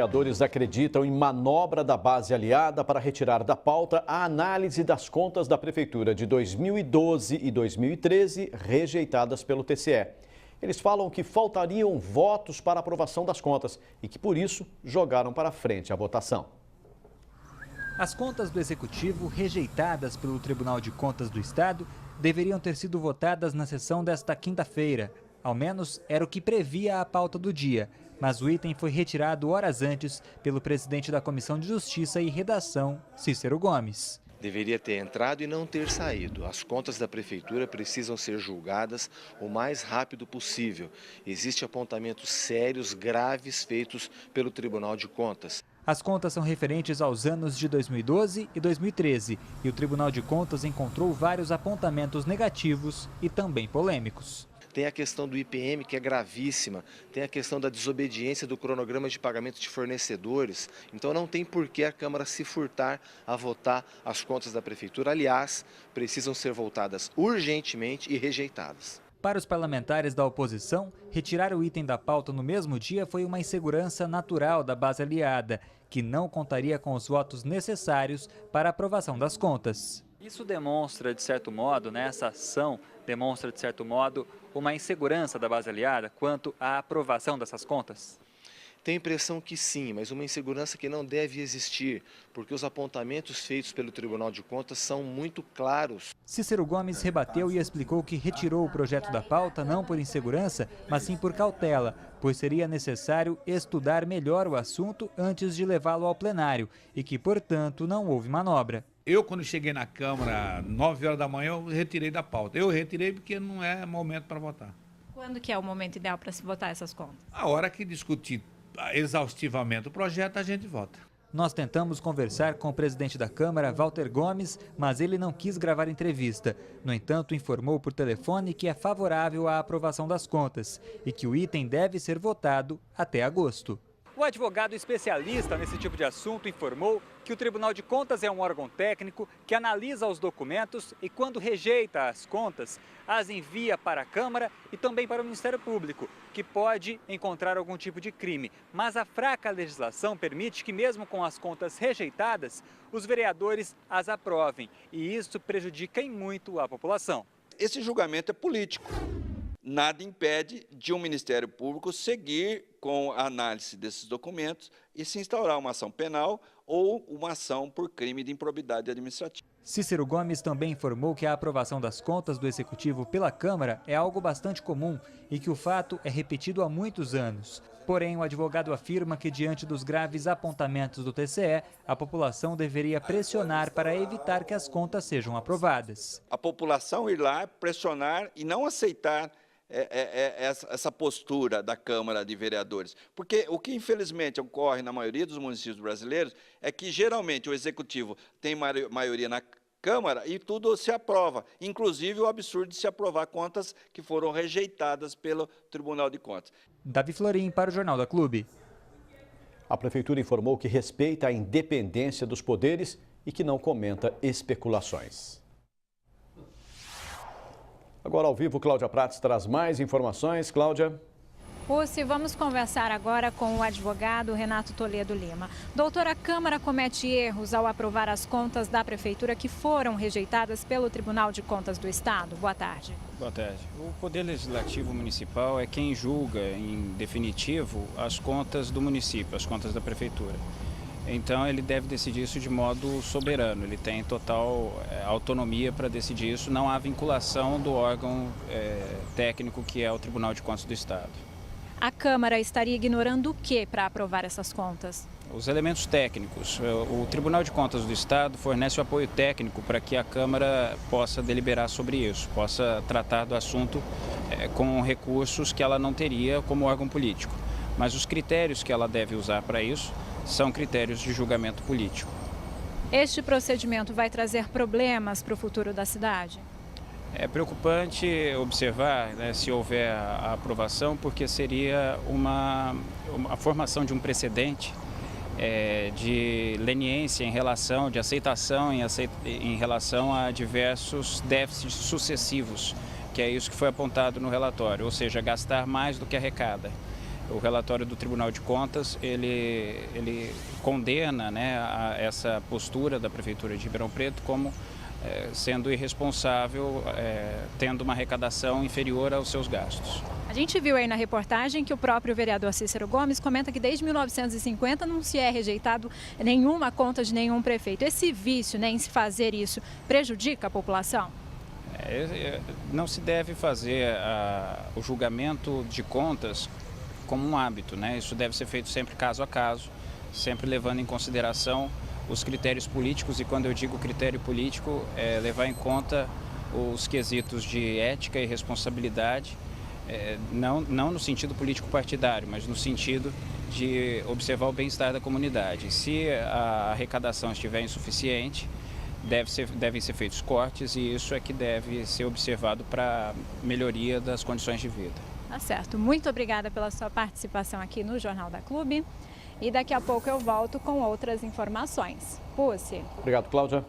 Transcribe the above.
vereadores acreditam em manobra da base aliada para retirar da pauta a análise das contas da Prefeitura de 2012 e 2013, rejeitadas pelo TCE. Eles falam que faltariam votos para aprovação das contas e que, por isso, jogaram para frente a votação. As contas do Executivo, rejeitadas pelo Tribunal de Contas do Estado, deveriam ter sido votadas na sessão desta quinta-feira. Ao menos era o que previa a pauta do dia, mas o item foi retirado horas antes pelo presidente da Comissão de Justiça e Redação, Cícero Gomes. Deveria ter entrado e não ter saído. As contas da Prefeitura precisam ser julgadas o mais rápido possível. Existem apontamentos sérios, graves, feitos pelo Tribunal de Contas. As contas são referentes aos anos de 2012 e 2013 e o Tribunal de Contas encontrou vários apontamentos negativos e também polêmicos. Tem a questão do IPM, que é gravíssima, tem a questão da desobediência do cronograma de pagamento de fornecedores. Então não tem por que a Câmara se furtar a votar as contas da Prefeitura. Aliás, precisam ser votadas urgentemente e rejeitadas. Para os parlamentares da oposição, retirar o item da pauta no mesmo dia foi uma insegurança natural da base aliada, que não contaria com os votos necessários para a aprovação das contas. Isso demonstra, de certo modo, essa ação demonstra, de certo modo, uma insegurança da base aliada quanto à aprovação dessas contas? Tenho a impressão que sim, mas uma insegurança que não deve existir, porque os apontamentos feitos pelo Tribunal de Contas são muito claros. Cícero Gomes rebateu e explicou que retirou o projeto da pauta não por insegurança, mas sim por cautela, pois seria necessário estudar melhor o assunto antes de levá-lo ao plenário e que, portanto, não houve manobra. Eu, quando cheguei na Câmara, 9 horas da manhã, eu retirei da pauta. Eu retirei porque não é momento para votar. Quando que é o momento ideal para se votar essas contas? A hora que discutir exaustivamente o projeto, a gente vota. Nós tentamos conversar com o presidente da Câmara, Walter Gomes, mas ele não quis gravar entrevista. No entanto, informou por telefone que é favorável à aprovação das contas e que o item deve ser votado até agosto. O advogado especialista nesse tipo de assunto informou que o Tribunal de Contas é um órgão técnico que analisa os documentos e, quando rejeita as contas, as envia para a Câmara e também para o Ministério Público, que pode encontrar algum tipo de crime. Mas a fraca legislação permite que, mesmo com as contas rejeitadas, os vereadores as aprovem. E isso prejudica em muito a população. Esse julgamento é político. Nada impede de um Ministério Público seguir com a análise desses documentos e se instaurar uma ação penal ou uma ação por crime de improbidade administrativa. Cícero Gomes também informou que a aprovação das contas do Executivo pela Câmara é algo bastante comum e que o fato é repetido há muitos anos. Porém, o advogado afirma que, diante dos graves apontamentos do TCE, a população deveria pressionar para evitar que as contas sejam aprovadas. A população ir lá pressionar e não aceitar essa postura da Câmara de Vereadores. Porque o que, infelizmente, ocorre na maioria dos municípios brasileiros é que, geralmente, o Executivo tem maioria na Câmara e tudo se aprova, inclusive o absurdo de se aprovar contas que foram rejeitadas pelo Tribunal de Contas. Davi Florim para o Jornal da Clube. A Prefeitura informou que respeita a independência dos poderes e que não comenta especulações. Agora, ao vivo, Cláudia Prates traz mais informações. Cláudia. Rússi, vamos conversar agora com o advogado Renato Toledo Lima. Doutora, a Câmara comete erros ao aprovar as contas da Prefeitura que foram rejeitadas pelo Tribunal de Contas do Estado. Boa tarde. Boa tarde. O Poder Legislativo Municipal é quem julga, em definitivo, as contas do município, as contas da Prefeitura. Então, ele deve decidir isso de modo soberano, ele tem total autonomia para decidir isso, não há vinculação do órgão técnico que é o Tribunal de Contas do Estado. A Câmara estaria ignorando o que para aprovar essas contas? Os elementos técnicos. O Tribunal de Contas do Estado fornece o apoio técnico para que a Câmara possa deliberar sobre isso, possa tratar do assunto com recursos que ela não teria como órgão político. Mas os critérios que ela deve usar para isso são critérios de julgamento político. Este procedimento vai trazer problemas para o futuro da cidade? É preocupante observar, se houver a aprovação, porque seria uma formação de um precedente de leniência em relação, de aceitação em relação a diversos déficits sucessivos, que é isso que foi apontado no relatório, ou seja, gastar mais do que arrecada. O relatório do Tribunal de Contas, ele condena, né, essa postura da Prefeitura de Ribeirão Preto como sendo irresponsável, tendo uma arrecadação inferior aos seus gastos. A gente viu aí na reportagem que o próprio vereador Cícero Gomes comenta que desde 1950 não se é rejeitado nenhuma conta de nenhum prefeito. Esse vício, né, em se fazer isso prejudica a população? Não se deve fazer o julgamento de contas como um hábito, né? Isso deve ser feito sempre caso a caso, sempre levando em consideração os critérios políticos, e quando eu digo critério político, é levar em conta os quesitos de ética e responsabilidade, não no sentido político partidário, mas no sentido de observar o bem-estar da comunidade. Se a arrecadação estiver insuficiente, devem ser feitos cortes, e isso é que deve ser observado para melhoria das condições de vida. Tá certo. Muito obrigada pela sua participação aqui no Jornal da Clube. E daqui a pouco eu volto com outras informações. Pusse. Obrigado, Cláudia.